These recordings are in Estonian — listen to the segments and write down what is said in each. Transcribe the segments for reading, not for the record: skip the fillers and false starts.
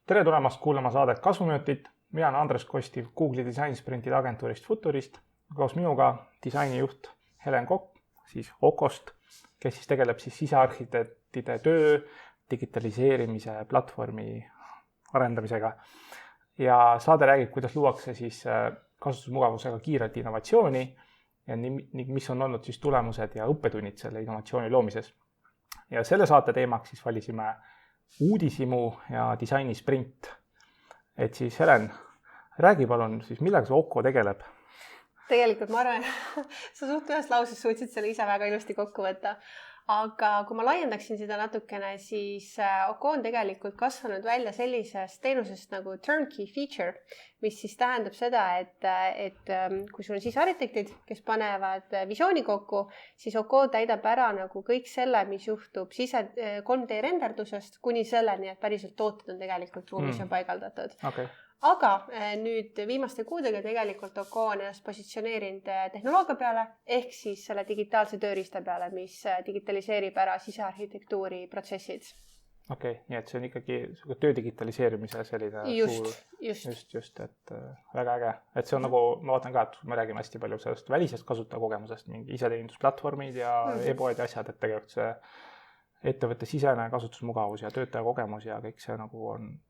Tere tulemast kuulama saadet Kasvuminutit. Mina olen Andres Kostiv Google'i disainisprintide agentuurist Futurist. Koos minuga disainijuht Helen Kokk, siis Okost, kes siis tegeleb sisearhitektide töö, digitaliseerimise platvormi arendamisega. Ja saade räägib, kuidas luuakse siis kasutusmugavusega kiirelt innovatsiooni ja mis on olnud siis tulemused ja õppetunnid selle innovatsiooni loomises. Ja selle saate teemaks siis valisime uudishimu ja disainisprint. Et siis Helen, räägi palun siis, millega see Oko tegeleb? Tegelikult ma arvan, sa suht ühes lauses suutsid selle ise väga ilusti kokku võtta. Aga kui ma laiendaksin seda natukene, siis Oko on tegelikult kasvanud välja sellisest teenusest nagu turnkey feature, mis siis tähendab seda, et kui sul on sisearhitektid, kes panevad visiooni kokku, siis Oko täidab ära nagu kõik selle, mis juhtub 3D renderdusest kuni selleni, et päriselt tooted on tegelikult ruumis ja paigaldatud. Okay. Aga nüüd viimaste kuudega tegelikult Oko on ennast positsioneerinud tehnoloogia peale ehk siis selle digitaalse tööriista peale, mis digitaliseerib ära sisearhitektuuri protsessid. Okei, nii et see on ikkagi töö digitaliseerimise selline just, et väga äge. Et see on nagu, ma vaatan ka, et me räägime hästi palju sellest välisest kasutajakogemusest, mingi iseteenindusplatvormid ja e-poed ja asjad, et tegelikult see ettevõtte sisene kasutusmugavus ja töötajakogemus ja kõik see nagu on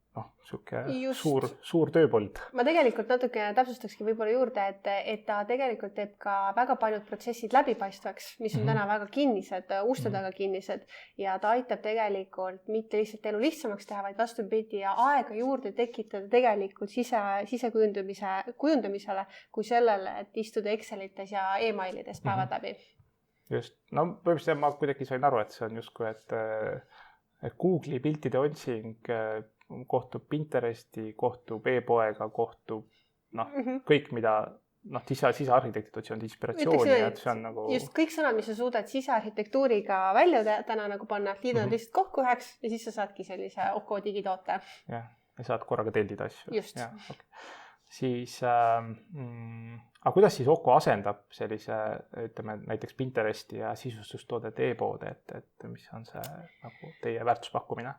suur tööpõld. Ma tegelikult natuke täpsustakski võib-olla juurde, et ta tegelikult teeb ka väga paljud protsessid läbipaistvaks, mis on täna väga kinnised, uste taga kinnised ja ta aitab tegelikult mitte lihtsalt elu lihtsamaks teha, vaid vastupidi ja aega juurde tekitada tegelikult sisekujundamisele kui sellele, et istuda Excelites ja e-mailides päevad läbi. Just, no põhimõtteliselt ma kuidagi sain aru, et see on justkui, et Google'i piltide otsing kohtub Pinteresti, kohtub e-poega, kohtub kõik, mida sisearhitektid otsivad inspiratsiooni. Et see on nagu... Just kõik sõnad, mis sa suudad sisearhitektuuriga välja täna nagu panna, liidavad lihtsalt kokku üheks ja siis sa saadki sellise Oko digitoote. Ja saad korraga tellida asju. Just. Ja, okay. Siis, aga kuidas siis Oko asendab sellise, ütleme, näiteks Pinteresti ja sisustustoodete e-poode, et mis on see nagu teie väärtuspakkumine?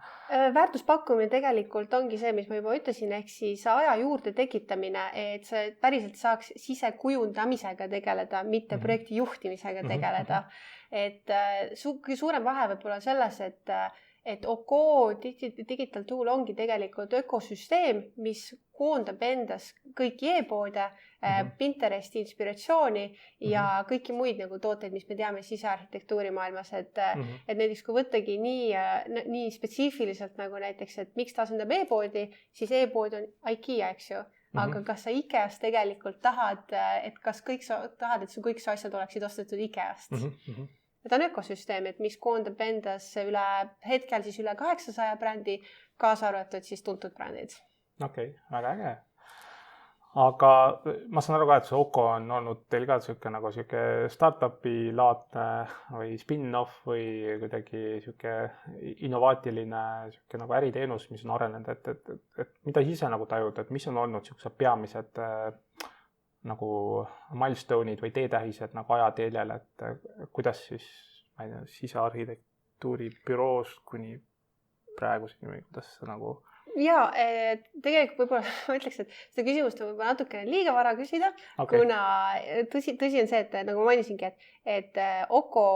Väärtuspakkumine tegelikult ongi see, mis ma juba ütlesin, ehk siis aja juurde tekitamine, et see päriselt saaks sisekujundamisega tegeleda, mitte projekti juhtimisega tegeleda. Et suurem vahe võib olla selles, et Oko Digital Tool ongi tegelikult ökosüsteem, mis koondab endas kõiki e-poode, Pinteresti inspiratsiooni ja kõiki muid nagu tooteid, mis me teame sisearhitektuuri maailmas, et näiteks kui võttagi nii spetsiifiliselt nagu näiteks, et miks ta asendab e-poodi, siis e-pood on IKEA, eks ju. Aga kas sa IKEAst tegelikult tahad, et su kõik su asjad oleksid ostetud IKEAst? Ta on ökosüsteem, et mis koondab endas hetkel siis üle 800 brändi, kaasa arvatud siis tuntud brändid. Okei, väga äge. Aga ma saan aru ka, et see Oko on olnud teil ka siuke startupi laadne või spin-off või kuidagi siuke innovaatiline siuke nagu äriteenus, mis on arenenud, et mida ise nagu tajud, et mis on olnud siuksed peamised nagu milestone'id või teetähised nagu ajateljel, et kuidas siis sisearhitektuuri büroost kuni praeguseni või kuidas see nagu... Jaa, tegelikult võib-olla ma ütleks, et seda küsimust on võib-olla natukene liiga vara küsida, kuna tõsi on see, et nagu ma mainisingi, et Oko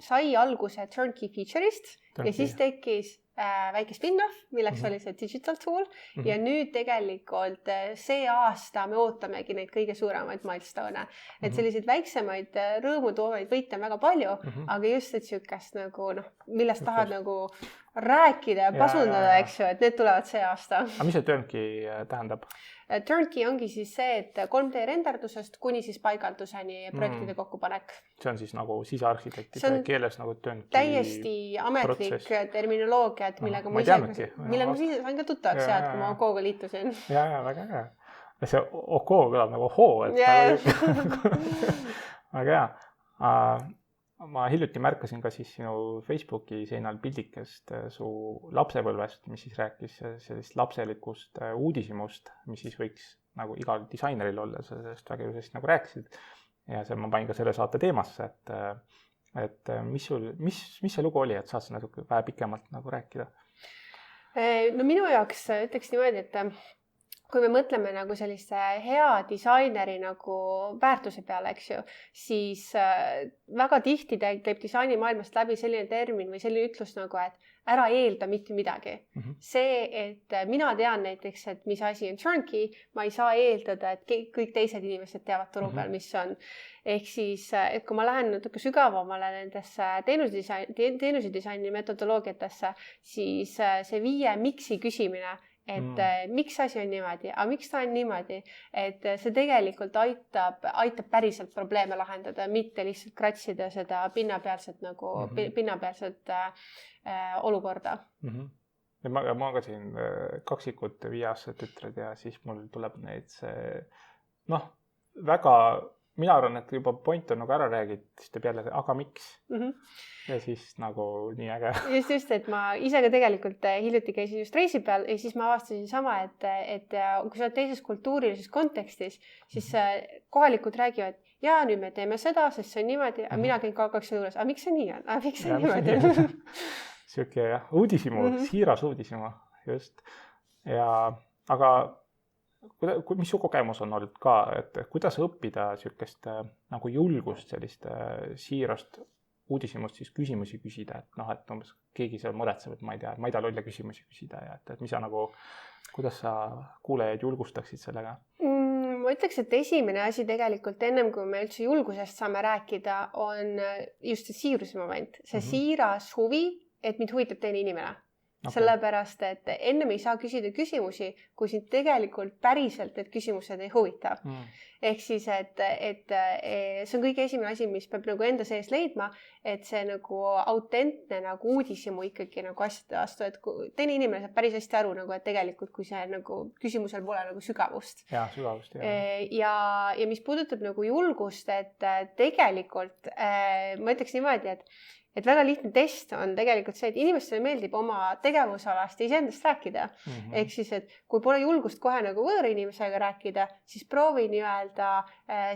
sai alguse turnkey feature'ist ja siis tekkis väike spin-off, milleks oli see digital tool ja nüüd tegelikult see aasta me ootamegi neid kõige suuremaid milestone. Et selliseid väiksemaid rõõmutoovaid võite on väga palju, aga just et siukest nagu, millest tahad nagu rääkida ja pasundada, eks ju, et need tulevad see aasta. Aga mis see turnkey tähendab? Turnkey ongi siis see, et 3D renderdusest kuni siis paigalduseni projektide kokkupanek. See on siis nagu sisearhitektide keeles nagu turnkey täiesti ametlik terminoloogia, millega ma ise sain ka tuttavaks sealt, kui ma Okoga liitusin. Ja, väga hea. See Oko kõlab nagu hoo, väga hea. Ma hiljuti märkasin ka siis sinu Facebooki seinal pildikest su lapsepõlvest, mis siis rääkis sellist lapselikust uudishimust, mis siis võiks nagu igal disaineril olla, sellest väga ilusasti nagu rääkisid. Ja see ma panin ka selle saate teemasse, et mis see lugu oli, et saad sa natuke vähe pikemalt nagu rääkida? No minu jaoks ütleks niimoodi, et kui me mõtleme nagu sellise hea disaineri nagu väärtuse peale, eks ju, siis väga tihti käib disainimaailmast läbi selline termin või selline ütlus nagu, et ära eelda mitte midagi. See, et mina tean näiteks, et mis asi on turnkey, ma ei saa eeldada, et kõik teised inimesed teavad turu peal, mis on. Ehk siis, et kui ma lähen natuke sügavamale nendesse teenusedisaini metodoloogiatesse, siis see 5 miksi küsimine, et miks asi on niimoodi, aga miks ta on niimoodi, et see tegelikult aitab päriselt probleeme lahendada, mitte lihtsalt kratsida seda pinnapealset olukorda. Ja ma ka siin kaksikud 5-aastased tütred ja siis mul tuleb neid väga, mina arvan, et juba point on nagu ära räägid, siis teeb jälle, aga miks? Ja siis nagu nii äge. Just, et ma ise ka tegelikult hiljuti käisin just reisi peal ja siis ma avastasin sama, et kui sa oled teises kultuurilises kontekstis, siis kohalikud räägivad, ja nüüd me teeme seda, sest see on niimoodi, aga mina käin kaugaks juures, aga miks see nii on? Aga miks see niimoodi on? Siuke jah, uudisimu, siiras uudisimu, just. Aga mis su kogemus on olnud ka, et kuidas õppida siukest nagu julgust, sellist siirast uudishimust siis küsimusi küsida, et umbes keegi seal muretseb, et ma ei tea lolle küsimusi küsida ja et mis sa nagu, kuidas sa kuulejaid julgustaksid sellega? Ma ütleks, et esimene asi tegelikult ennem kui me üldse julgusest saame rääkida, on just see siiruse moment, see siiras huvi, et mind huvitab teine inimene. Okay. Sellepärast, et ennem ei saa küsida küsimusi, kui sind tegelikult päriselt need küsimused ei huvita. Ehk siis, et see on kõige esimene asi, mis peab nagu enda sees leidma, et see nagu autentne nagu uudishimu ikkagi nagu asjade vastu, et teine inimene saab päris hästi aru, nagu, et tegelikult kui see nagu küsimusel pole nagu sügavust. Ja, sügavust, ja mis puudutab nagu julgust, et tegelikult ma ütleks niimoodi, et väga lihtne test on tegelikult see, et inimestele meeldib oma tegevusalast ja iseendast rääkida. Ehk siis, et kui pole julgust kohe nagu võõra inimesega rääkida, siis proovi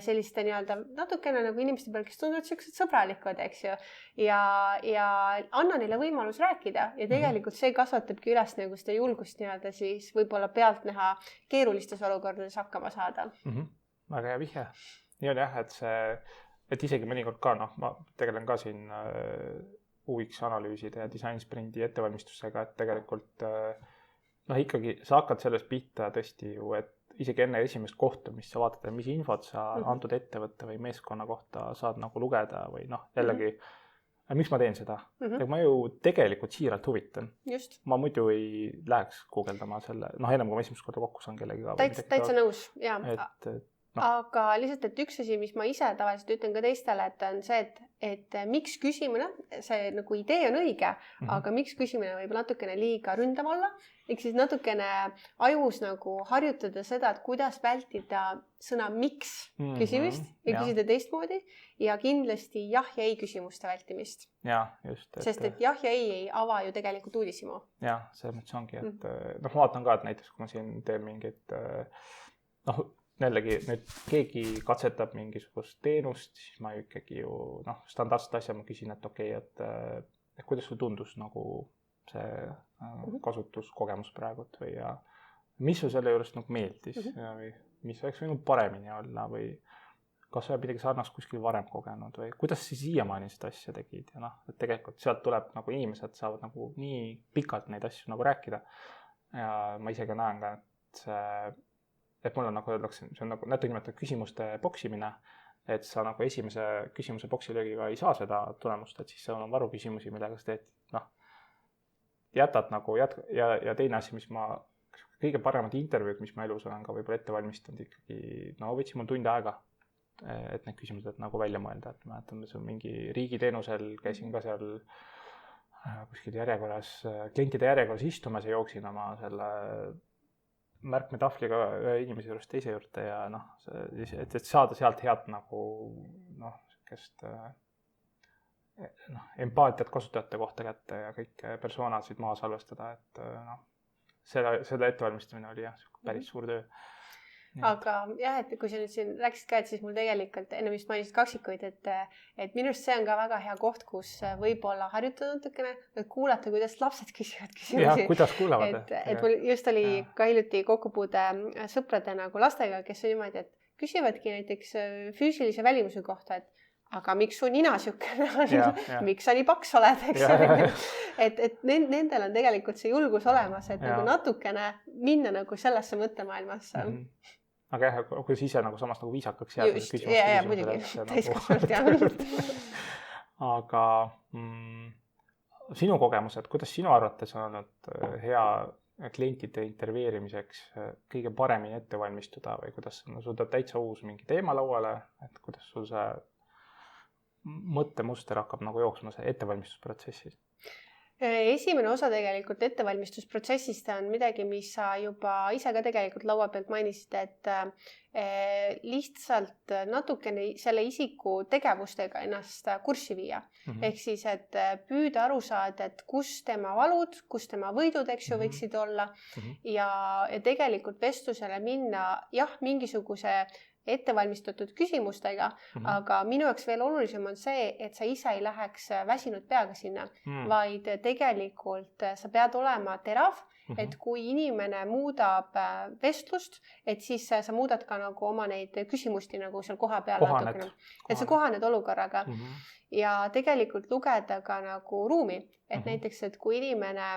selliste natukene nagu inimeste peal, kes tunduvad sellised sõbralikud, eks ju. Ja anna neile võimalus rääkida ja tegelikult see kasvatabki üles nagu seda julgust siis võib-olla pealt näha keerulistes olukordades hakkama saada. Väga hea vihje. Nii on jah, et isegi mõnikord ka, ma tegelen ka siin UX analüüside ja disainsprindi ettevalmistusega, et tegelikult ikkagi sa hakkad sellest pihta tõesti ju, et isegi enne esimest kohtumist sa vaatad, mis infot sa antud ettevõtte või meeskonna kohta saad nagu lugeda või jällegi, miks ma teen seda? Ma ju tegelikult siiralt huvitan. Just. Ma muidu ei läheks guugeldama selle, ennem kui ma esimest korda kokku saan kellegiga. Täitsa nõus, jaa. Aga lihtsalt, et üks asi, mis ma ise tavaliselt ütlen ka teistele, et on see, et miks küsimine, see nagu idee on õige, aga miks küsimine võib natukene liiga ründam olla, ehk siis natukene ajus nagu harjutada seda, et kuidas vältida sõna miks küsimist ja küsida teistmoodi ja kindlasti jah ja ei küsimuste vältimist. Ja, just. Sest et jah ja ei ava ju tegelikult uudishimu. Ja, see mõttes ongi, et ma vaatan ka, et näiteks kui ma siin teen mingit jällegi nüüd keegi katsetab mingisugust teenust, siis ma ikkagi ju standardset asja ma küsin, et okei, et kuidas sul tundus nagu see kasutuskogemus praegult või mis sul selle juures nagu meeldis või mis oleks võinud paremini olla või kas sa midagi sarnast kuskil varem kogenud või kuidas sa siiamaani seda asja tegid ja et tegelikult sealt tuleb nagu inimesed saavad nagu nii pikalt neid asju nagu rääkida ja ma isegi näen ka, et mul on nagu öeldakse, see on nagu näiteks nimetada küsimuste boksimine, et sa nagu esimese küsimuse boksilöögiga ei saa seda tulemust, et siis see on varu küsimusi, millega sa teed, jätad nagu ja teine asi, mis ma kõige paremad intervjuud, mis ma elus olen ka võib-olla ette valmistanud ikkagi, võtsin mul tund aega, et need küsimused nagu välja mõelda, et ma mäletan, see on mingi riigiteenusel, käisin ka seal kuskil järjekorras, klientide järjekorras istumas ja jooksin oma selle märkmetahvliga ühe inimese juurest teise juurde ja et saada sealt head nagu sihukest empaatiat kasutajate kohta kätte ja kõik persoonasid maha salvestada, et selle ettevalmistamine oli jah päris suur töö. aga jah, et kui sa nüüd siin rääkisid ka, et siis mul tegelikult enne vist mainisid kaksikuid, et minu arust see on ka väga hea koht, kus võib-olla harjutada natukene, kuulata, kuidas lapsed küsivad küsimusi. Jah, kuidas kuulavad. Et mul just oli ka hiljuti kokkupuude sõprade nagu lastega, kes on niimoodi, et küsivadki näiteks füüsilise välimuse kohta, et aga miks su nina siukene on, miks sa nii paks oled, eks. et nendel on tegelikult see julgus olemas, et nagu natukene minna nagu sellesse mõttemaailmasse. Aga jah, kuidas ise nagu samas nagu viisakaks jääda. Just, ja muidugi, täiskasvanud jah. Aga sinu kogemused, kuidas sinu arvates on olnud hea klientide intervjueerimiseks kõige paremini ette valmistuda või kuidas sul tuleb täitsa uus mingi teema lauale, et kuidas sul see mõttemuster hakkab nagu jooksma see ettevalmistusprotsessis? Esimene osa tegelikult ettevalmistusprotsessist on midagi, mis sa juba ise ka tegelikult laua pealt mainisid, et lihtsalt natukene selle isiku tegevustega ennast kurssi viia. Ehk siis, et püüda aru saada, et kus tema valud, kus tema võidud, eks ju, võiksid olla ja tegelikult vestlusele minna, jah, mingisuguse ettevalmistatud küsimustega, aga minu jaoks veel olulisem on see, et sa ise ei läheks väsinud peaga sinna, vaid tegelikult sa pead olema terav, et kui inimene muudab vestlust, et siis sa muudad ka nagu oma neid küsimusti nagu seal koha peal natukene. Et sa kohaned olukorraga ja tegelikult lugeda ka nagu ruumi, et näiteks, et kui inimene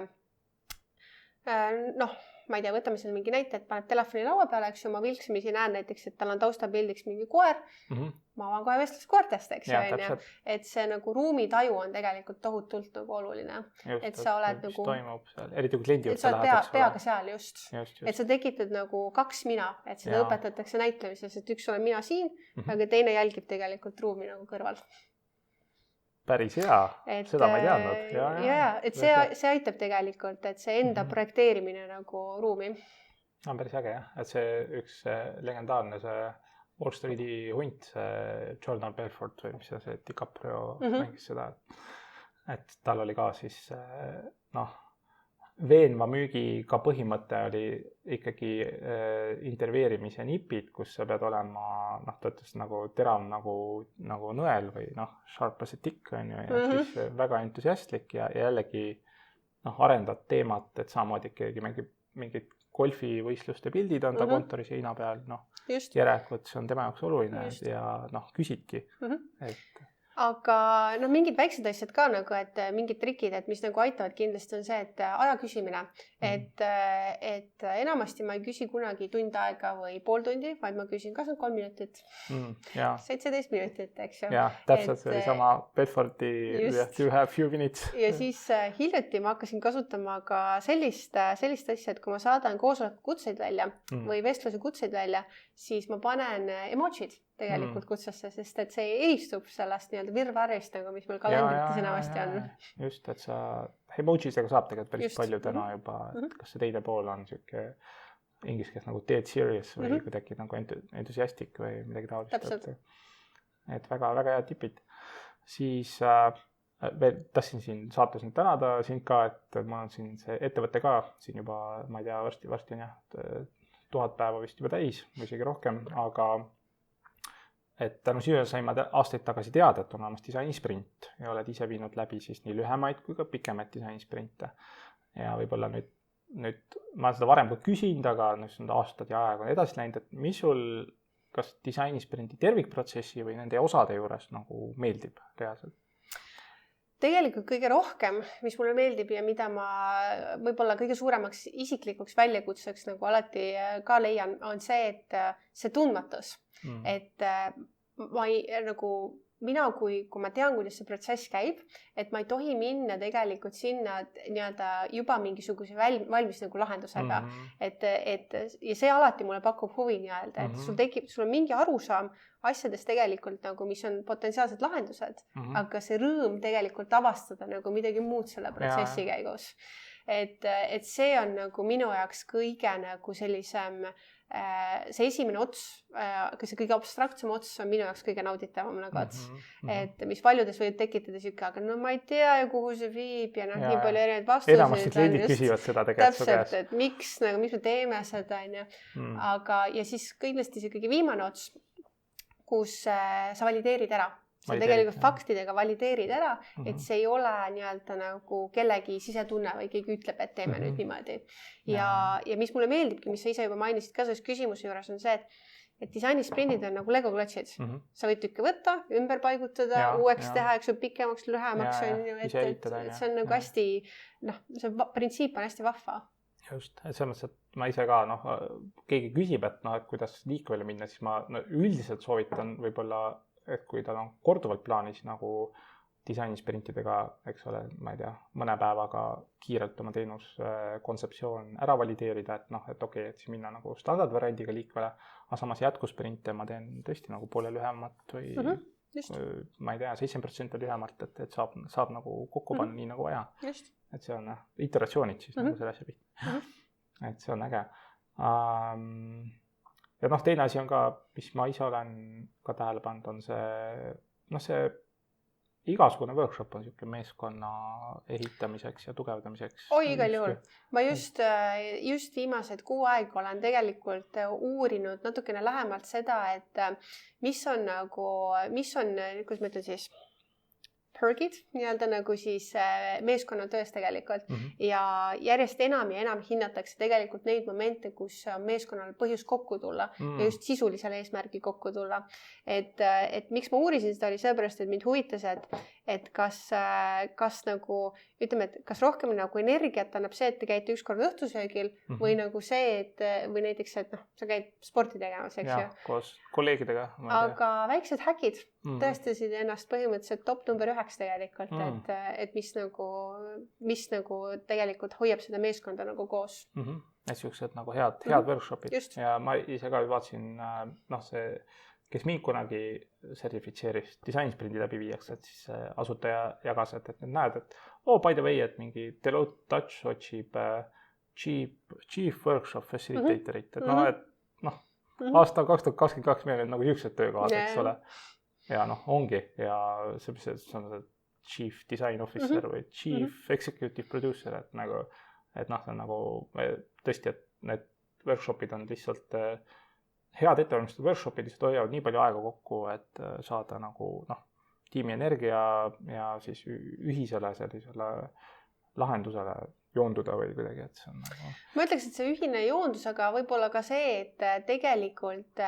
ma ei tea, võtame siin mingi näite, et paneb telefoni laua peale, eks ju, ma vilksimisi näen näiteks, et tal on taustapildiks mingi koer, ma avan kohe vestlus koertest, eks ju, et see nagu ruumitaju on tegelikult tohutult nagu oluline. Just, et sa oled nagu, toimub seal, eriti kui kliendi juurde lähed. Peaga seal just. Et sa tekitad nagu kaks mina, et seda õpetatakse näitlemises, et üks olen mina siin, aga teine jälgib tegelikult ruumi nagu kõrval. Päris hea, seda ma ei teadnud. Ja, et see aitab tegelikult, et see enda projekteerimine nagu ruumi. On päris äge jah, et see üks legendaarne see Wall Streeti hunt, see Jordan Belfort või mis see DiCaprio mängis seda, et tal oli ka siis veenva müügiga põhimõte oli ikkagi intervjueerimise nipid, kus sa pead olema, ta ütles nagu terav nagu nõel või sharp as a tick on ju, ja siis väga entusiastlik ja jällegi arendad teemat, et samamoodi keegi mängib mingid golfivõistluste pildid on ta kontoris heina peal, järelikult see on tema jaoks oluline ja küsidki, et aga mingid väiksed asjad ka nagu, et mingid trikid, et mis nagu aitavad kindlasti on see, et aja küsimine, et enamasti ma ei küsi kunagi tund aega või pool tundi, vaid ma küsin, kas on 3 minutit, 17 minutit, eks ju. Jah, täpselt see oli sama Bedfordi you have few minutes. Ja siis hiljuti ma hakkasin kasutama ka sellist asja, et kui ma saadan koosoleku kutseid välja või vestluse kutseid välja, siis ma panen emotsid tegelikult kutsesse, sest et see eristub sellest nii-öelda virvarrist, nagu mis meil kalendrites enamasti on. Just, et sa emojidega saab tegelikult päris palju täna juba, et kas see teine pool on siuke inglise keeles nagu dead serious või kuidagi nagu entusiastik või midagi taolist. Et väga hea tipid. Siis veel tahtsin siin saates nüüd tänada sind ka, et ma olen siin see ettevõte ka siin juba, ma ei tea, varsti on jah, 1000 päeva vist juba täis või isegi rohkem, aga et tänu siia sain ma aastaid tagasi teada, et on olemas disainisprint ja oled ise viinud läbi siis nii lühemaid kui ka pikemaid disainisprinte. Ja võib-olla nüüd ma olen seda varem ka küsinud, aga aastad ja aeg on edasi läinud, et mis sul kas disainisprindi tervikprotsessi või nende osade juures nagu meeldib reaalselt? Tegelikult kõige rohkem, mis mulle meeldib ja mida ma võib-olla kõige suuremaks isiklikuks väljakutseks nagu alati ka leian, on see, et see tundmatus. Et mina, kui ma tean, kuidas see protsess käib, et ma ei tohi minna tegelikult sinna nii-öelda juba mingisuguse valmis nagu lahendusega. Ja see alati mulle pakub huvi nii-öelda, et sul on mingi arusaam asjadest tegelikult nagu, mis on potentsiaalsed lahendused, aga see rõõm tegelikult avastada nagu midagi muud selle protsessi käigus. Et see on nagu minu jaoks kõige nagu sellisem see esimene ots, see kõige abstraktsem ots on minu jaoks kõige nauditavam nagu ots. Et mis paljudes võib tekitada siuke, aga no ma ei tea ju, kuhu see viib ja nii palju erinevaid vastuseid. Enamasti kliendid küsivad seda tegelikult su käes. Et miks me teeme seda, on ju. Aga, ja siis kindlasti see kõige viimane ots, kus sa valideerid ära. Sa tegelikult faktidega valideerid ära, et see ei ole nii-öelda nagu kellegi sisetunne või keegi ütleb, et teeme nüüd niimoodi. Ja mis mulle meeldibki, mis sa ise juba mainisid ka selles küsimuse juures, on see, et disainisprindid on nagu Lego klotsid. Sa võid tükke võtta, ümber paigutada, uueks teha, eks ju, pikemaks, lühemaks. See on nagu hästi, see printsiip on hästi vahva. Just, et selles mõttes, et ma ise ka, keegi küsib, et kuidas liikvele minna, siis ma üldiselt soovitan võib-olla, et kui tal on korduvalt plaanis nagu disainisprintidega, eks ole, ma ei tea, mõne päevaga kiirelt oma teenus kontseptsioon ära valideerida, et okei, et siis minna nagu standardvariandiga liikvele, aga samas jätkusprinte ma teen tõesti nagu poole lühemat või ma ei tea, 70% lühemalt, et saab nagu kokku panna nii nagu vaja. Et see on iteratsioonid siis nagu selle asja pihta. Et see on äge. Ja teine asi on ka, mis ma ise olen ka tähele pannud, on see igasugune workshop on siuke meeskonna ehitamiseks ja tugevdamiseks. Oi, igal juhul. Ma just viimased 6 aega olen tegelikult uurinud natukene lähemalt seda, et mis on, kuidas ma ütlen siis, pergid, nii-öelda nagu siis meeskonnatöös tegelikult. Ja järjest enam ja enam hinnatakse tegelikult neid momente, kus on meeskonnal põhjus kokku tulla ja just sisulisel eesmärgil kokku tulla. Et miks ma uurisin seda oli sellepärast, et mind huvitas, et kas nagu, ütleme, et kas rohkem nagu energiat annab see, et te käite ükskord õhtusöögil või nagu see, või näiteks, et sa käid sporti tegemas, eks ju. Koos kolleegidega. Aga väiksed häkid tõestasid ennast põhimõtteliselt top number 9 tegelikult, et mis nagu tegelikult hoiab seda meeskonda nagu koos. Et siuksed nagu head workshopid. Ja ma ise ka vaatasin, see, kes mind kunagi sertifitseeris disainisprindi läbi viiaks, et siis asutaja jagas, et näed, et by the way, et mingi Deloitte Touch otsib chief workshop facilitatorit, aastal 2022 meil on nagu siuksed töökohad, eks ole. Ja ongi, ja see on chief design officer või chief executive producer, et see on nagu tõesti, et need workshopid on lihtsalt head ettevalmistatud workshopid, lihtsalt hoiavad nii palju aega kokku, et saada nagu tiimi energia ja siis ühisele sellisele lahendusele joonduda või kuidagi, et see on nagu... Ma ütleks, et see ühine joondus, aga võib-olla ka see, et tegelikult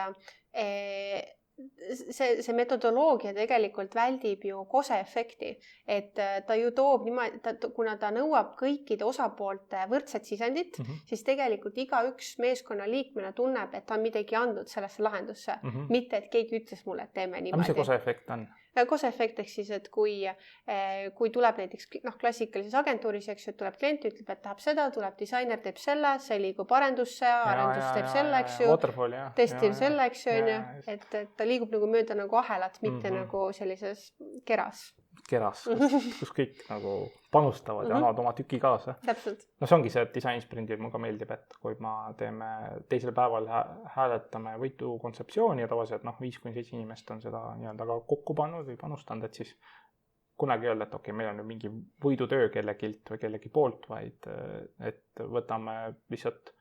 see metodoloogia tegelikult väldib ju koseefekti, et ta ju toob niimoodi, kuna ta nõuab kõikide osapoolte võrdset sisendit, siis tegelikult igaüks meeskonna liikmena tunneb, et ta on midagi andnud sellesse lahendusse, mitte et keegi ütles mulle, et teeme niimoodi. Mis see koseefekt on? Koseefekt ehk siis, et kui tuleb näiteks klassikalises agentuuris, eks ju, et tuleb klient, ütleb, et tahab seda, tuleb disainer, teeb selle, see liigub arendusse, arendus teeb selle, eks ju, testil selle, eks ju, et ta liigub nagu mööda nagu ahelat, mitte nagu sellises keras, kus kõik nagu panustavad ja annavad oma tüki kaasa. Täpselt. See ongi see, et disainisprindil mulle ka meeldib, et kui ma teeme teisel päeval hääletame võitu kontseptsiooni ja tavaliselt 5-7 inimest on seda nii-öelda ka kokku pannud või panustanud, et siis kunagi öelda, et okei, meil on mingi võidutöö kellegilt või kellegi poolt, vaid et võtame lihtsalt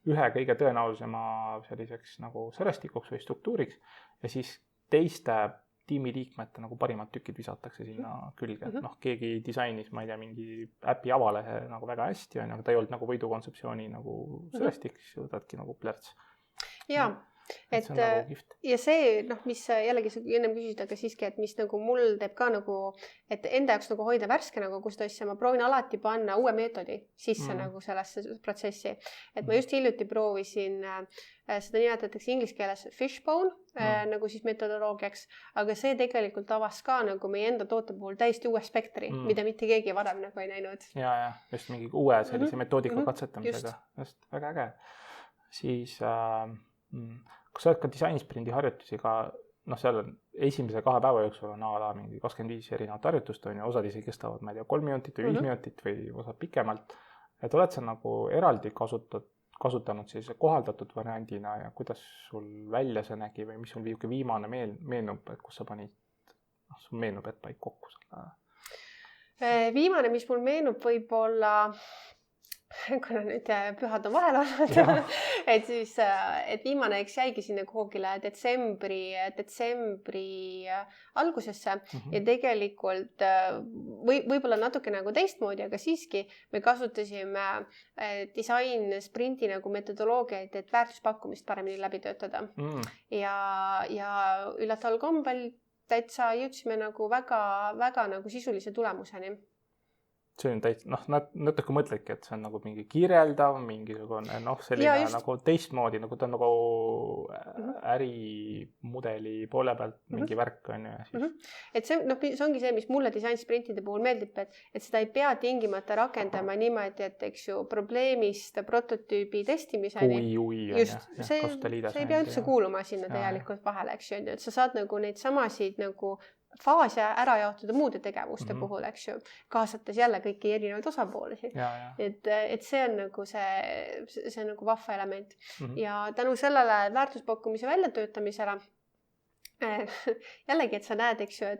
ühe kõige tõenäolisema selliseks nagu sõrestikuks või struktuuriks ja siis teiste tiimiliikmete nagu parimad tükid visatakse sinna külge. Keegi disainis, ma ei tea, mingi äpi avalehe nagu väga hästi, aga ta ei olnud nagu võidukontseptsiooni nagu sõrestik, siis võtadki nagu plärts. Jaa. Ja see, mis jällegi ennem küsisid, aga siiski, et mis nagu mul teeb ka nagu, et enda jaoks nagu hoida värske nagu kust asja, ma proovin alati panna uue meetodi sisse nagu sellesse protsessi. Et ma just hiljuti proovisin, seda nimetatakse inglise keeles fishbone nagu siis metodoloogiaks, aga see tegelikult avas ka nagu meie enda toote puhul täiesti uue spektri, mida mitte keegi varem nagu ei näinud. Ja, just mingi uue sellise metoodika katsetamisega. Just väga äge. Siis... Kui sa oled ka disainisprindi harjutusi ka, seal esimese 2 päeva jooksul on ala mingi 25 erinevat harjutust, osad isegi kestavad, ma ei tea, 3 minutit või 5 minutit või osad pikemalt. Et oled sa nagu eraldi kasutanud sellise kohaldatud variandina ja kuidas sul välja see nägi või mis sul viimane meenub, et kus sa panid, sul meenub, et panid kokku selle? Viimane, mis mul meenub võib-olla, kuna nüüd pühad on vahel olnud, et siis, et viimane eks jäigi sinna kuhugile detsembri algusesse ja tegelikult võib-olla natuke nagu teistmoodi, aga siiski me kasutasime disain sprinti nagu metodoloogiaid, et väärtuspakkumist paremini läbi töötada. Ja üllataval kombel täitsa jõudsime nagu väga nagu sisulise tulemuseni. See on täitsa, natuke mõtledki, et see on nagu mingi kirjeldav, mingisugune selline nagu teistmoodi, nagu ta on nagu ärimudeli poole pealt mingi värk on ju. Et see ongi see, mis mulle disainsprintide puhul meeldib, et seda ei pea tingimata rakendama niimoodi, et eks ju probleemist prototüübi testimiseni. Just, see ei pea üldse kuuluma sinna tegelikult vahele, eks ju, et sa saad nagu neid samasid nagu faase ära jaotada muude tegevuste puhul, eks ju, kaasates jälle kõiki erinevaid osapoolisi. Et see on nagu see nagu vahva element. Ja tänu sellele väärtuspakkumise väljatöötamisele jällegi, et sa näed, eks ju,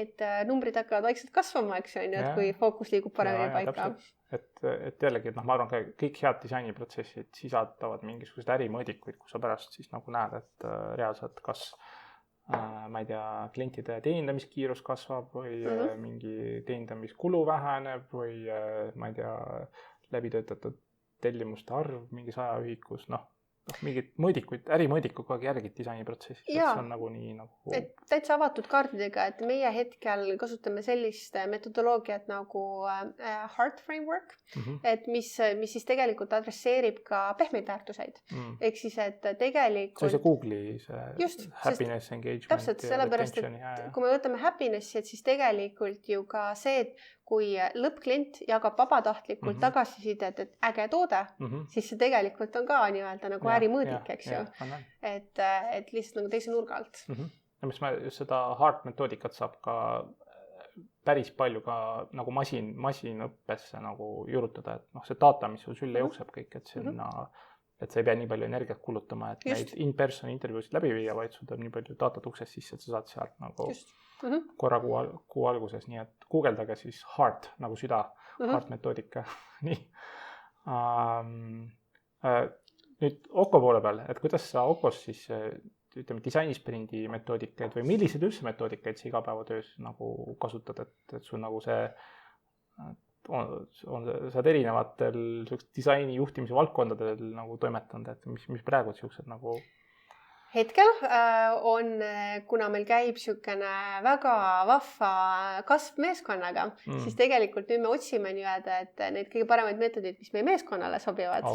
et numbrid hakkavad vaikselt kasvama, eks ju, et kui fookus liigub paremini paika. Et jällegi, ma arvan, kõik head disainiprotsessid sisaldavad mingisugused ärimõõdikuid, kus sa pärast siis nagu näed, et reaalselt kas ma ei tea, klientide teenindamiskiirus kasvab või mingi teenindamiskulu väheneb või ma ei tea, läbitöötatud tellimuste arv mingi 100 ühikus, mingid mõõdikuid, ärimõõdikud kogu aeg järgid disainiprotsessis, et see on nagu nii nagu... Et täitsa avatud kaardidega, et meie hetkel kasutame sellist metodoloogiat nagu Heart Framework, et mis siis tegelikult adresseerib ka pehmeid väärtuseid. Ehk siis, et tegelikult... See Google'i happiness, engagement täpselt, sellepärast, et kui me võtame happiness'i, et siis tegelikult ju ka see, et kui lõppklient jagab vabatahtlikult tagasisidet, et äge toode, siis see tegelikult on ka nii-öelda nagu ärimõõdik, eks ju. Et lihtsalt nagu teise nurga alt. Ja mis just seda Heart metoodikat saab ka päris palju ka nagu masinõppesse nagu juurutada, et see data, mis sul sülle jookseb kõik, et sa ei pea nii palju energiat kulutama, et neid in-person intervjuusid läbi viia, vaid sul tuleb nii palju datat uksest sisse, et sa saad sealt nagu korra kuu alguses, nii et guugeldage siis Heart nagu süda, Heart metoodika. Nii. Nüüd Oko poole peal, et kuidas sa Okos siis ütleme disainisprindi metoodikaid või milliseid üldse metoodikaid sa igapäevatöös nagu kasutad, et sul nagu see sa oled erinevatel disaini juhtimise valdkondadel nagu toimetanud, et mis praegu sellised nagu... Hetkel on, kuna meil käib niisugune väga vahva kasv meeskonnaga, siis tegelikult nüüd me otsime nii-öelda, et need kõige paremaid meetodid, mis meie meeskonnale sobivad.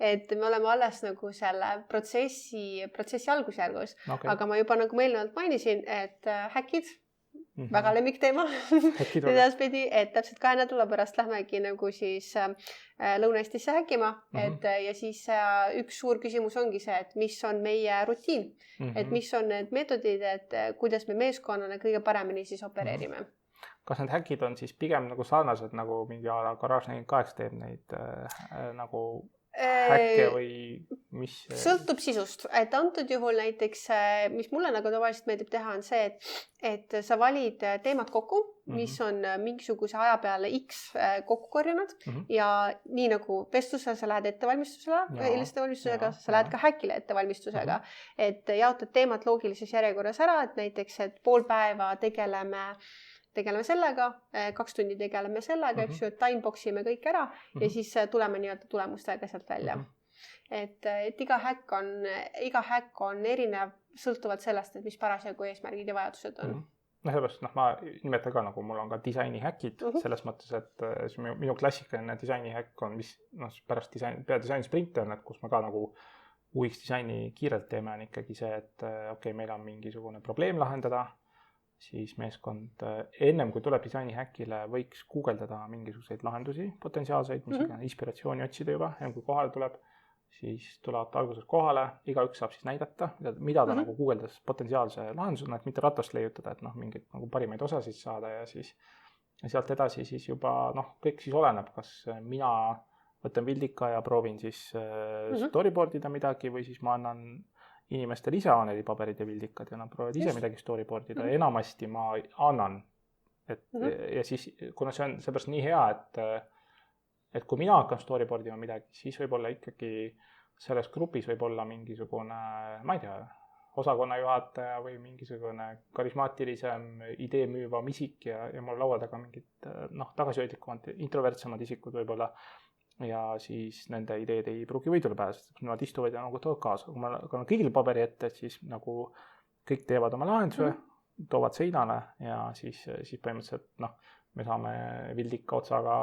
Et me oleme alles nagu selle protsessi algusjärgus, aga ma juba nagu eelnevalt mainisin, et häkid, väga lemmikteema edaspidi, et täpselt 2 nädala pärast lähmegi nagu siis Lõuna-Eestisse häkkima, ja siis üks suur küsimus ongi see, et mis on meie rutiin, et mis on need meetodid, et kuidas me meeskonnana kõige paremini siis opereerime. Kas need häkid on siis pigem nagu sarnased nagu mingi Garage 48 teeb neid nagu häkke või mis? Sõltub sisust, et antud juhul näiteks, mis mulle nagu tavaliselt meeldib teha, on see, et sa valid teemad kokku, mis on mingisuguse aja peale X kokku korjanud ja nii nagu vestlusel sa lähed ettevalmistusega, sa lähed ka häkile ettevalmistusega, et jaotad teemad loogilises järjekorras ära, et näiteks, et pool päeva tegeleme sellega, 2 tundi tegeleme sellega, eks ju, et timeboxime kõik ära ja siis tuleme nii-öelda tulemustega sealt välja. Et iga häkk on erinev sõltuvalt sellest, et mis parasjagu eesmärgid ja vajadused on. Sellepärast, ma nimetan ka nagu mul on ka disaini häkid selles mõttes, et minu klassikaline disaini häkk on, mis pärast disaini sprinte on, et kus ma ka nagu UX disaini kiirelt teeme, on ikkagi see, et meil on mingisugune probleem lahendada, siis meeskond ennem kui tuleb disaini häkile võiks guugeldada mingisuguseid lahendusi potentsiaalseid, mis inspiratsiooni otsida juba, ennem kui kohale tuleb, siis tulevad alguses kohale, igaüks saab siis näidata, mida ta nagu guugeldas potentsiaalse lahendusena, et mitte ratast leiutada, et mingid nagu parimaid osasid saada ja siis sealt edasi siis juba kõik siis oleneb, kas mina võtan Vildika ja proovin siis storyboard ida midagi või siis ma annan inimestel ise A4-paberid ja Vildikad ja nad proovivad ise midagi storyboard ida. Enamasti ma annan. Ja siis, kuna see on seepärast nii hea, et kui mina hakkan storyboard ima midagi, siis võib-olla ikkagi selles grupis võib olla mingisugune, ma ei tea, osakonnajuhataja või mingisugune karismaatilisem idee müüvam isik ja mul laua taga mingid tagasihoidlikumad, introvertsemad isikud võib-olla ja siis nende ideed ei pruugi võidule pääseda. Nad istuvad ja nagu toovad kaasa. Kui ma kannan kõigil paberi ette, siis nagu kõik teevad oma lahenduse, toovad seinale ja siis põhimõtteliselt me saame Vildika otsaga,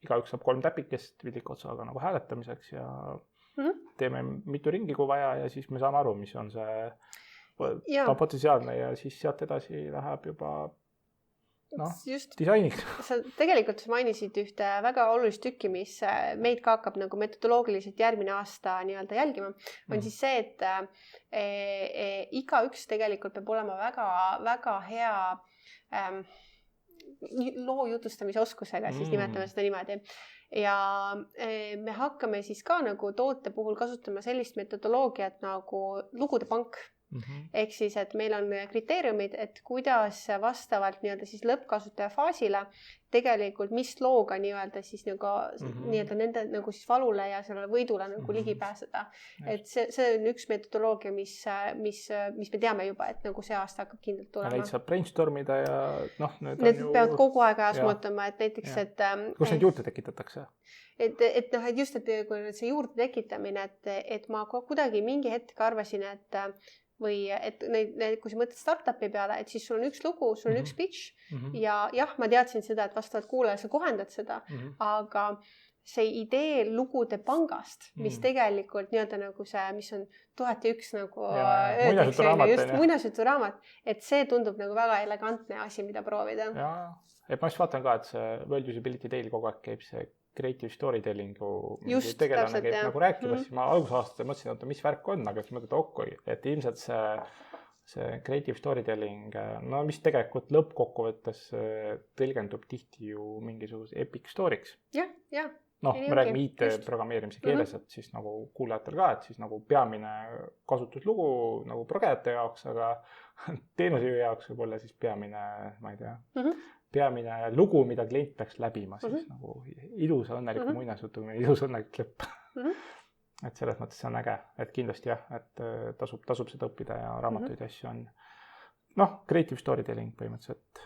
igaüks saab 3 täpikest Vildika otsaga nagu hääletamiseks ja teeme mitu ringi kui vaja ja siis me saame aru, mis on see potentsiaalne ja siis sealt edasi läheb juba disainiks. Sa tegelikult mainisid ühte väga olulist tükki, mis meid ka hakkab nagu metodoloogiliselt järgmine aasta nii-öelda jälgima, on siis see, et igaüks tegelikult peab olema väga hea loo jutustamise oskusega, siis nimetame seda niimoodi. Ja me hakkame siis ka nagu toote puhul kasutama sellist metodoloogiat nagu lugude pank. Ehk siis, et meil on kriteeriumid, et kuidas vastavalt nii-öelda siis lõppkasutaja faasile tegelikult mis looga nii-öelda siis nagu nii-öelda nende nagu siis valule ja sellele võidule nagu ligi pääseda. Et see on üks metodoloogia, mis me teame juba, et nagu see aasta hakkab kindlalt tulema. Neid saab brainstormida ja need peavad kogu aeg ajas muutuma, et näiteks, et kus neid juurde tekitatakse? Et just, et kui see juurde tekitamine, et ma kuidagi mingi hetk arvasin, või et kui sa mõtled startupi peale, et siis sul on üks lugu, sul on üks pitch ja jah, ma teadsin seda, et vastavalt kuulajale sa kohendad seda, aga see idee lugude pangast, mis tegelikult nii-öelda nagu see, mis on 1001 nagu muinasjuturaamat, et see tundub nagu väga elegantne asi, mida proovida. Jaa, et ma just vaatan ka, et see World Usability Daily kogu aeg käib see creative storytellingu tegelane käib nagu rääkimas, siis ma algusaastal mõtlesin, et mis värk on, aga siis mõtlen, et ilmselt see creative storytelling, mis tegelikult lõppkokkuvõttes tõlgendub tihti ju mingisuguse epic story'ks. Jah. Me räägime IT-programmeerimise keeles, et siis nagu kuulajatel ka, et siis nagu peamine kasutuslugu nagu progejate jaoks, aga teenuse jaoks võib olla siis peamine, ma ei tea, peamine lugu, mida klient peaks läbima, siis nagu ilusa õnneliku muinasjutuga, ilusa õnnelik lõpp. Et selles mõttes see on äge, et kindlasti jah, et tasub seda õppida ja raamatuid ja asju on. Creative storytelling põhimõtteliselt.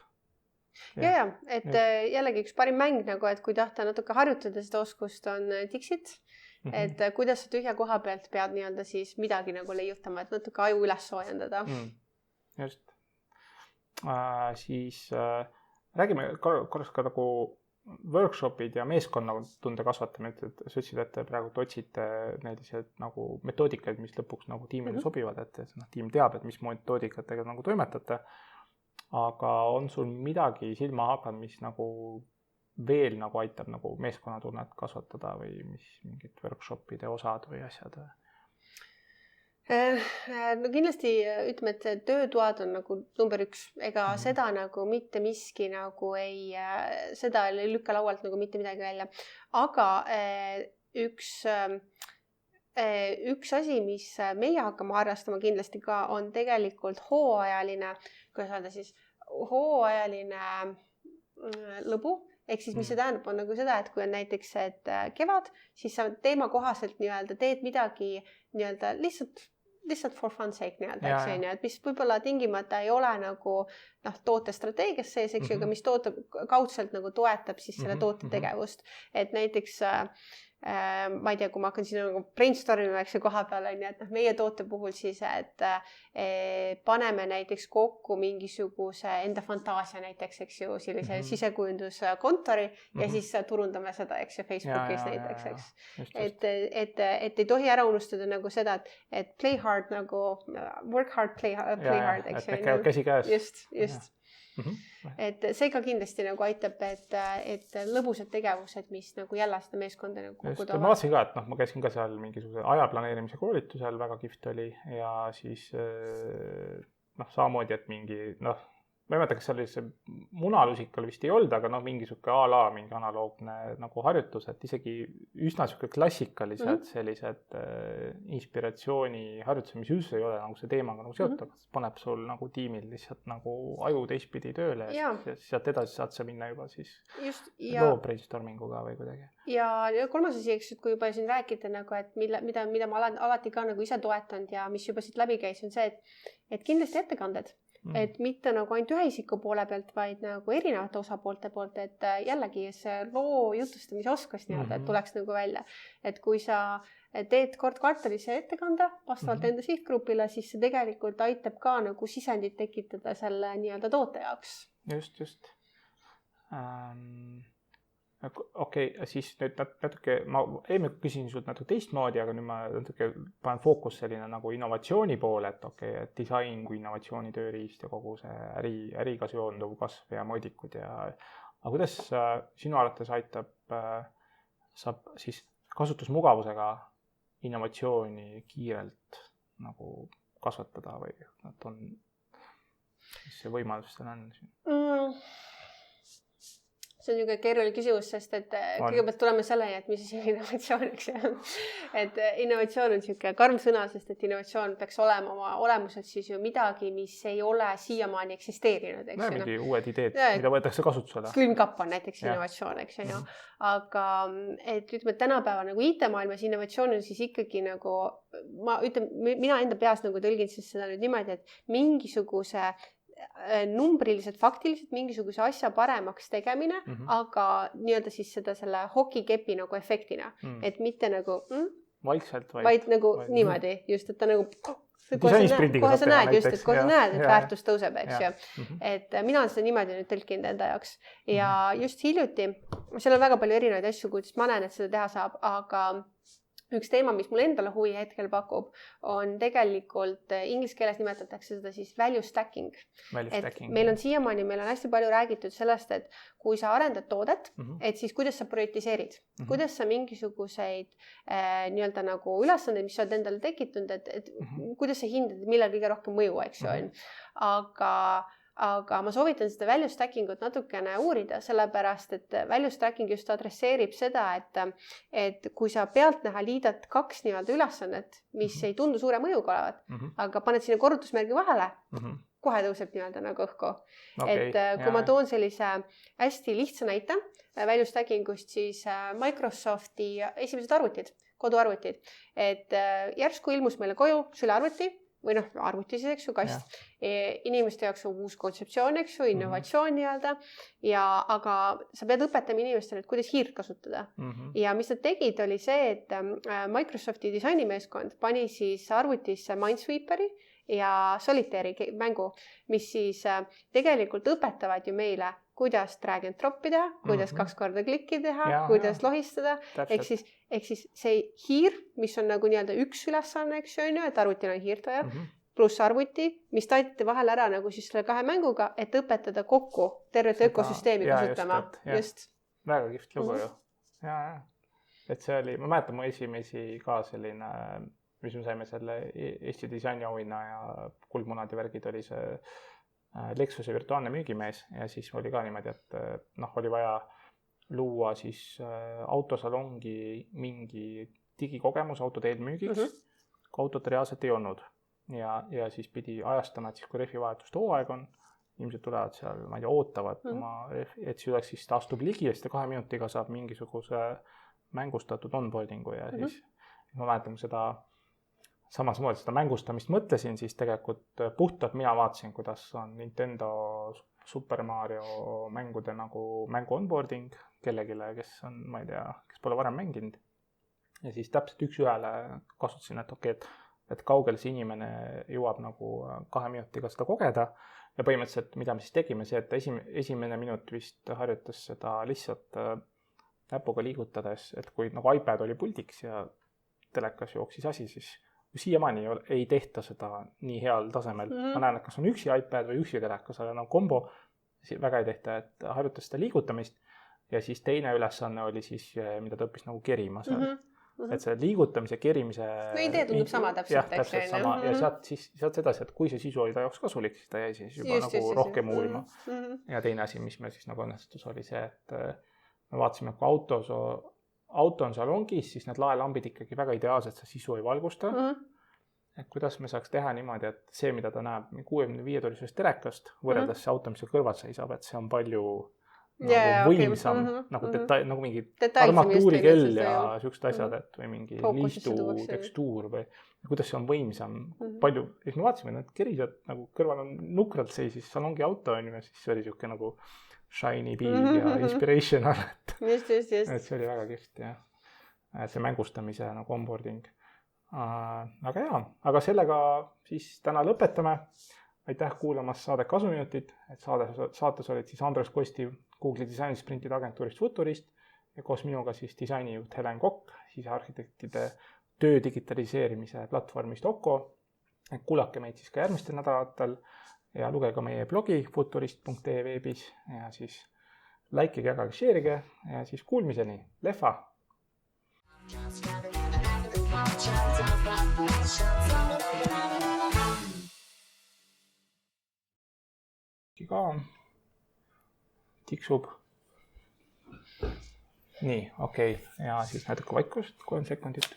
Ja, et jällegi üks parim mäng nagu, et kui tahta natuke harjutada seda oskust, on Dixit. Et kuidas sa tühja koha pealt pead nii-öelda siis midagi nagu leiutama, et natuke aju üles soojendada. Just. Siis räägime korras ka nagu workshopid ja meeskonnatunde kasvatamine, et sa ütlesid, et praegu otsite sellised nagu metoodikaid, mis lõpuks nagu tiimile sobivad, et tiim teab, et mis metoodikatega nagu toimetate. Aga on sul midagi silma hakanud, mis nagu veel nagu aitab nagu meeskonnatunnet kasvatada või mis mingid workshopide osad või asjad? No kindlasti ütleme, et töötoad on nagu number 1, ega seda nagu mitte miski nagu seda ei lükka laualt nagu mitte midagi välja. Aga üks asi, mis meie hakkame harrastama kindlasti ka, on tegelikult hooajaline, kuidas öelda siis, hooajaline lõbu. Ehk siis, mis see tähendab, on nagu seda, et kui on näiteks kevad, siis sa teema kohaselt nii-öelda teed midagi nii-öelda lihtsalt for fun sake nii-öelda, et mis võib-olla tingimata ei ole nagu toote strateegias sees, eks ju, aga mis toote kaudselt nagu toetab siis selle toote tegevust. Et näiteks ma ei tea, kui ma hakkan siin nagu brainstormima koha peal, et meie toote puhul siis, et paneme näiteks kokku mingisuguse enda fantaasia näiteks, eks ju, sellise sisekujunduskontori ja siis turundame seda, eks ju, Facebookis näiteks, eks. Et ei tohi ära unustada nagu seda, et play hard nagu, work hard, play hard, eks ju. Et käib käsi käes. Just. Et see ka kindlasti nagu aitab, et lõbusad tegevused, mis nagu jälle seda meeskonda nagu kokku toovad. Ma vaatasin ka, et ma käisin ka seal mingisuguse ajaplaneerimise koolitusel, väga kihvt oli ja siis samamoodi, et mingi ma ei mäleta, kas seal oli see munalusikal vist ei olnud, aga mingi sihuke mingi analoogne nagu harjutus, et isegi üsna sihuke klassikalised sellised inspiratsiooni harjutused, mis üldse ei ole nagu see teemaga nagu seotud, paneb sul nagu tiimil lihtsalt nagu aju teistpidi tööle ja siis sealt edasi saad sa minna juba siis loo brainstorminguga või kuidagi. Ja kolmas asi, eks, kui juba siin rääkida nagu, et mida ma olen alati ka nagu ise toetanud ja mis juba siit läbi käis, on see, et kindlasti ettekanded. Et mitte nagu ainult ühe isiku poole pealt, vaid nagu erinevate osapoolte poolt, et jällegi see loo jutustamise oskus nii-öelda, et tuleks nagu välja. Et kui sa teed kord kvartalis ettekande vastavalt enda sihtgrupile, siis see tegelikult aitab ka nagu sisendit tekitada selle nii-öelda toote jaoks. Just. Okei, siis nüüd natuke, ma eelmine küsin sult natuke teistmoodi, aga nüüd ma natuke panen fookus selline nagu innovatsiooni poole, et disain kui innovatsiooni tööriist ja kogu see äriga seonduv kasv ja mõõdikud aga kuidas sinu arvates saab siis kasutusmugavusega innovatsiooni kiirelt nagu kasvatada või mis see võimalus seal on? See on niisugune keeruline küsimus, sest et kõigepealt tuleme selleni, et mis siis innovatsiooniks on. Et innovatsioon on niisugune karm sõna, sest et innovatsioon peaks olema oma olemuselt siis ju midagi, mis ei ole siiamaani eksisteerinud. Mingi uued ideed, mida võetakse kasutusele. Külmkapp on näiteks innovatsioon, eks ju. Aga et ütleme, et tänapäeva nagu IT-maailmas innovatsioon on siis ikkagi nagu, mina enda peas nagu tõlgin siis seda nüüd niimoodi, et mingisuguse numbriliselt, faktiliselt mingisuguse asja paremaks tegemine, aga nii-öelda siis selle hokikepi nagu efektina. Et mitte nagu vaikselt, vaid nagu niimoodi, just, et ta nagu kohe sa näed just, et kohe sa näed, et väärtus tõuseb, eks ju. Et mina olen seda niimoodi nüüd tõlkinud enda jaoks. Ja just hiljuti, seal on väga palju erinevaid asju, kuidas ma näen, et seda teha saab, aga üks teema, mis mul endale huvi hetkel pakub, on tegelikult inglise keeles nimetatakse seda siis value stacking. Meil on siiamaani, meil on hästi palju räägitud sellest, et kui sa arendad toodet, et siis kuidas sa prioritiseerid, kuidas sa mingisuguseid nii-öelda nagu ülesandeid, mis sa oled endale tekitanud, et kuidas sa hindad, millal kõige rohkem mõju, eks ju on. Aga ma soovitan seda value stacking ut natukene uurida, sellepärast, et value stacking just adresseerib seda, et kui sa pealtnäha liidad kaks nii-öelda ülesannet, mis ei tundu suure mõjuga olevat, aga paned sinna korrutusmärgi vahele, kohe tõuseb nii-öelda nagu õhku. Et kui ma toon sellise hästi lihtsa näite value stackingust, siis Microsofti esimesed arvutid, koduarvutid, et järsku ilmus meile koju sülearvuti, või arvuti siis, eks ju, kast. Inimeste jaoks on uus kontseptsioon, eks ju, innovatsioon nii-öelda, aga sa pead õpetama inimestele, et kuidas hiirt kasutada. Ja mis nad tegid, oli see, et Microsofti disainimeeskond pani siis arvutisse Minesweeperi ja Solitaire'i mängu, mis siis tegelikult õpetavad ju meile, kuidas drag and drop'i teha, kuidas 2 korda klikki teha, kuidas lohistada. Ehk siis see hiir, mis on nagu nii-öelda üks ülesanne, eks ju, et arvutil on hiirt vaja, pluss arvuti, mis taideti vahel ära nagu siis selle 2 mänguga, et õpetada kokku tervet ökosüsteemi kasutama. Just. Väga kihvt lugu ju. Et see oli, ma mäletan mu esimesi ka selline, mis me saime selle Eesti disainiauhinna ja kuldmunad ja värgid oli see Lexuse virtuaalne müügimees ja siis oli ka niimoodi, et oli vaja luua siis autosalongi mingi digikogemus autode eelmüügiks, kui autot reaalselt ei olnud. Ja siis pidi ajastama, et siis kui rehvivahetust hooaeg on, inimesed tulevad seal, ma ei tea, ootavad, et see oleks siis ta astub ligi ja siis 2 minutiga saab mingisuguse mängustatud onboardingu ja siis ma mäletan seda samas moodi seda mängustamist mõtlesin, siis tegelikult puhtalt mina vaatasin, kuidas on Nintendo Super Mario mängude nagu mängu onboarding kellegile, kes on, ma ei tea, kes pole varem mänginud. Ja siis täpselt üks ühele kasutasin, et et kaugel see inimene jõuab nagu 2 minutiga seda kogeda. Ja põhimõtteliselt, mida me siis tegime, see, et esimene minut vist harjutas seda lihtsalt näpuga liigutades, et kui nagu iPad oli puldiks ja telekas jooksis asi, siis siiamaani ei tehta seda nii heal tasemel. Ma näen, et kas on üksi iPad või üksi telekas, aga kombo väga ei tehta, et harjutas seda liigutamist ja siis teine ülesanne oli siis, mida ta õppis nagu kerima seal. et see liigutamise, kerimise. No idee tundub sama täpselt. Jah, täpselt sama ja sealt edasi, et kui see sisu oli ta jaoks kasulik, siis ta jäi siis juba nagu rohkem uurima. Ja teine asi, mis meil siis nagu õnnestus, oli see, et me vaatasime, kui auto on salongis, siis need laelambid ikkagi väga ideaalselt see sisu ei valgusta. Et kuidas me saaks teha niimoodi, et see, mida ta näeb 65-tollisest terekast, võrreldes see auto, mis seal kõrval seisab, et see on palju nagu võimsam, nagu mingi armatuurikell ja siuksed asjad, et või mingi liistu tekstuur või kuidas see on võimsam, palju. Ja siis me vaatasime, need kerised nagu kõrval on nukralt seisis salongi auto on ja siis see oli siuke nagu shiny big ja inspirational. Just. Et see oli väga kihvt ja see mängustamise nagu onboarding. Aga jaa, aga sellega siis täna lõpetame. Aitäh kuulamast saadet Kasuminutid, et saates olid siis Andres Kostiv Google'i disainisprintide agentuurist Futurist ja koos minuga siis disainijuht Helen Kokk, sisearhitektide töö digitaliseerimise platvormist Oko. Kuulake meid siis ka järgmistel nädalatel ja lugege meie blogi futurist.ee veebis ja siis likeige, jagage, share'ige ja siis kuulmiseni. Lehva! Ka tiksub. Nii, okei. Ja siis natuke vaikust, 3 sekundit.